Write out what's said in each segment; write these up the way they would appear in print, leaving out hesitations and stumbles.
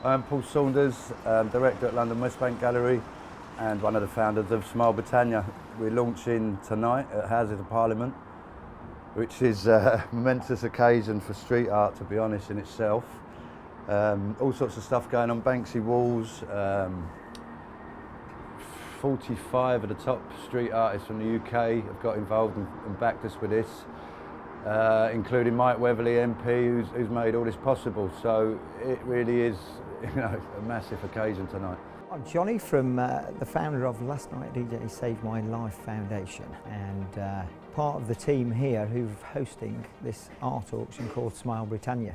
I'm Paul Saunders, Director at London West Bank Gallery and one of the founders of Smile Britannia. We're launching tonight at Houses of Parliament, which is a momentous occasion for street art, to be honest, in itself. All sorts of stuff going on, Banksy walls, 45 of the top street artists from the UK have got involved and backed us with this, including Mike Weatherly MP, who's made all this possible. So it really is, a massive occasion tonight. I'm Johnny from the founder of Last Night DJ Saved My Life Foundation, and part of the team here who's hosting this art auction called Smile Britannia.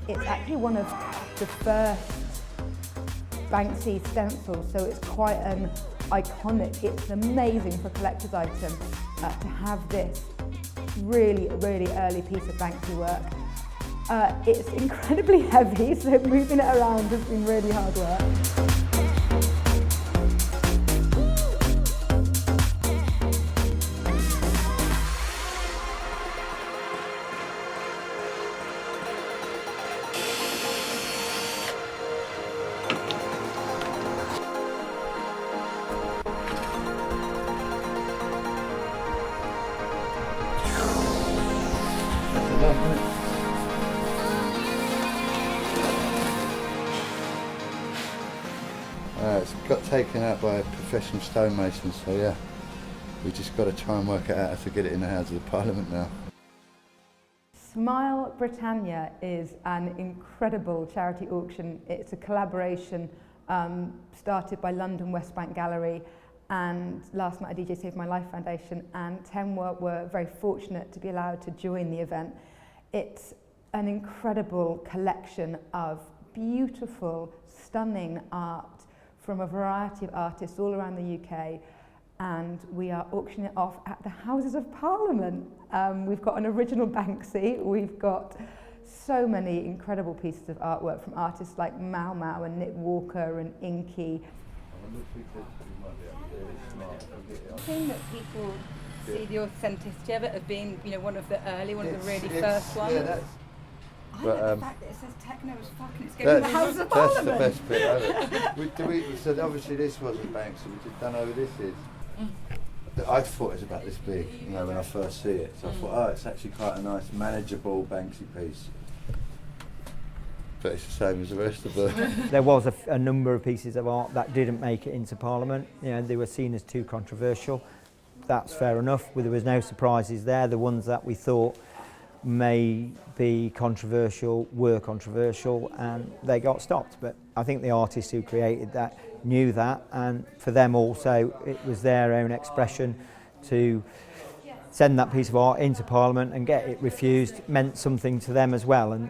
It's actually one of the first Banksy stencils, so it's quite an iconic, it's amazing for a collector's item to have this really early piece of Banksy work. It's incredibly heavy, so moving it around has been really hard work. It's got taken out by a professional stonemason, so yeah, we just got to try and work it out how to get it in the Houses of Parliament now. Smile Britannia is an incredible charity auction. It's a collaboration started by London West Bank Gallery and Last Night DJ Saved My Life Foundation, and Tenwa were very fortunate to be allowed to join the event. It's an incredible collection of beautiful, stunning art from a variety of artists all around the UK, and we are auctioning it off at the Houses of Parliament. We've got an original Banksy, we've got so many incredible pieces of artwork from artists like Mau Mau and Nick Walker and Inky. I've seen that people see the authenticity of it of being, one of the really first ones. Yeah, I like the fact that it says techno as fuck and it's going to the House of Parliament. That's the best bit of it. So obviously this wasn't Banksy, we just don't know who this is. I thought it was about this big, when I first see it. So I thought, it's actually quite a nice, manageable Banksy piece. But it's the same as the rest of them. There was a number of pieces of art that didn't make it into Parliament. They were seen as too controversial. That's fair enough. There was no surprises there. The ones that we thought may be controversial were controversial, and they got stopped. But I think the artists who created that knew that, and for them also it was their own expression to send that piece of art into Parliament and get it refused meant something to them as well. And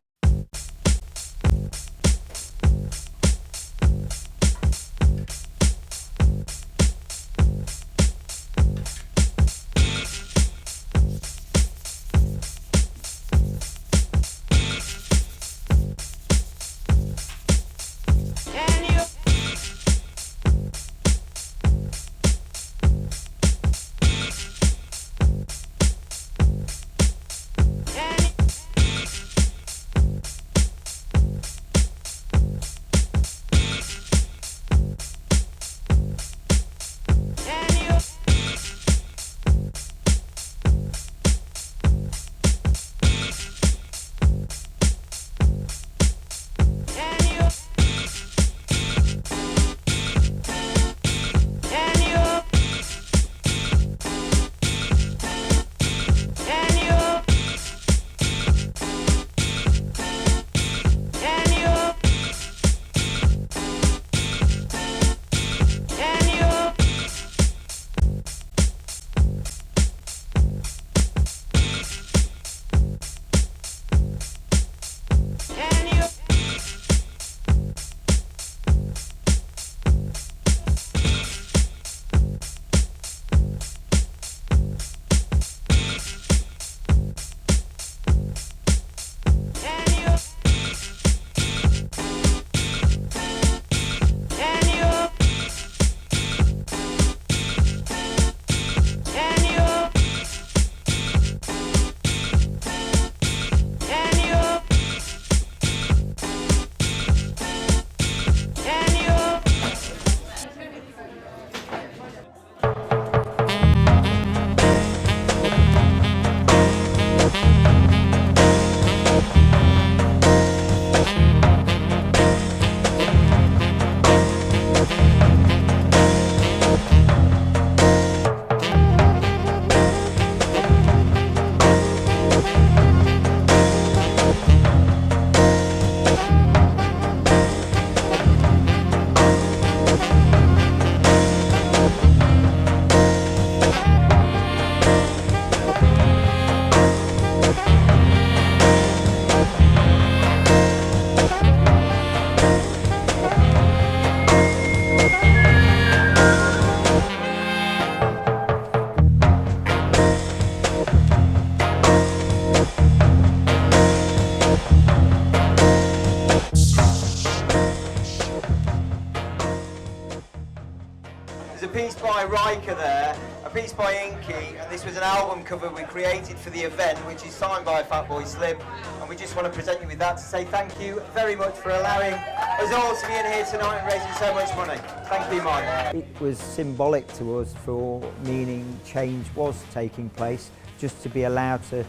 There's a piece by Riker there, a piece by Inky, and this was an album cover we created for the event, which is signed by Fatboy Slim, and we just want to present you with that to say thank you very much for allowing us all to be in here tonight and raising so much money. Thank you, Mike. It was symbolic to us for meaning change was taking place, just to be allowed to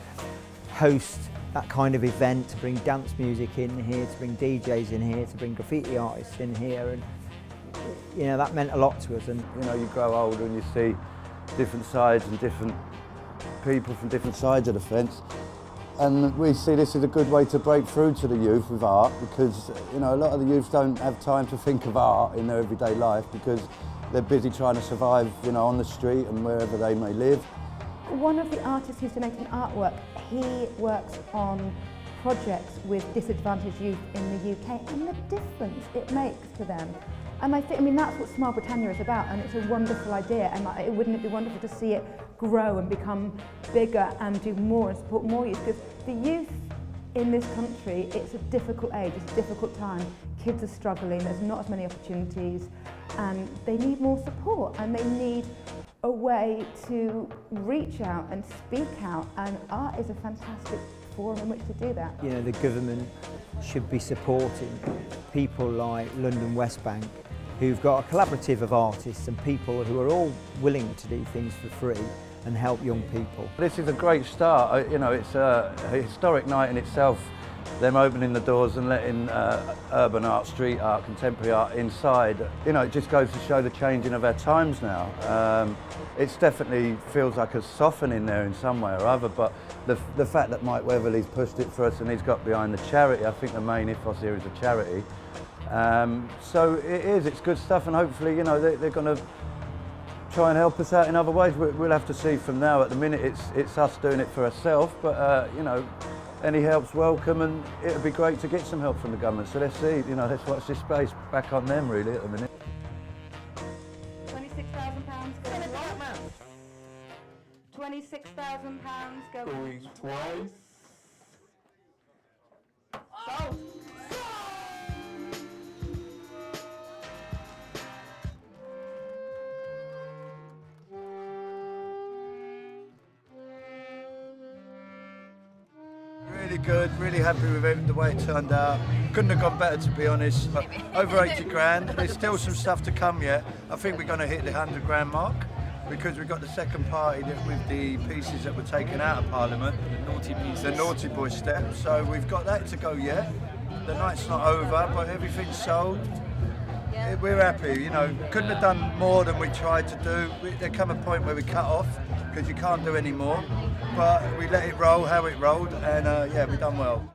host that kind of event, to bring dance music in here, to bring DJs in here, to bring graffiti artists in here, and you know, that meant a lot to us. And you know, you grow older and you see different sides and different people from different sides of the fence, and we see this as a good way to break through to the youth with art, because you know, a lot of the youth don't have time to think of art in their everyday life because they're busy trying to survive, you know, on the street and wherever they may live. One of the artists who's donating artwork, he works on projects with disadvantaged youth in the UK, and the difference it makes to them. And I mean, that's what Smile Britannia is about, and it's a wonderful idea, and wouldn't it be wonderful to see it grow and become bigger and do more and support more youth, because the youth in this country, it's a difficult age, it's a difficult time. Kids are struggling, there's not as many opportunities, and they need more support, and they need a way to reach out and speak out, and art is a fantastic forum in which to do that. you know, the government should be supporting people like London West Bank, who've got a collaborative of artists and people who are all willing to do things for free and help young people. This is a great start. You know, it's a historic night in itself, them opening the doors and letting urban art, street art, contemporary art inside. You know, it just goes to show the changing of our times now. It definitely feels like a softening there in some way or other, but the fact that Mike Weatherly's pushed it for us and he's got behind the charity, I think the main ethos here is a charity. So it's good stuff, and hopefully, you know, they're going to try and help us out in other ways. We'll have to see from now. At the minute, it's us doing it for ourselves, but you know, any help's welcome, and it would be great to get some help from the government. So let's see, you know, let's watch this space back on them really at the minute. £26,000 going £26,000 going twice. Oh! Really good, really happy with it, the way it turned out. Couldn't have gone better, to be honest. But over 80 grand. There's still some stuff to come yet. I think we're going to hit the 100 grand mark, because we've got the second party with the pieces that were taken out of Parliament. The naughty pieces. The naughty boy step. So we've got that to go yet. The night's not over, but everything's sold. We're happy, you know. Couldn't have done more than we tried to do. There come a point where we cut off, because you can't do any more. But we let it roll how it rolled, and yeah, we've done well.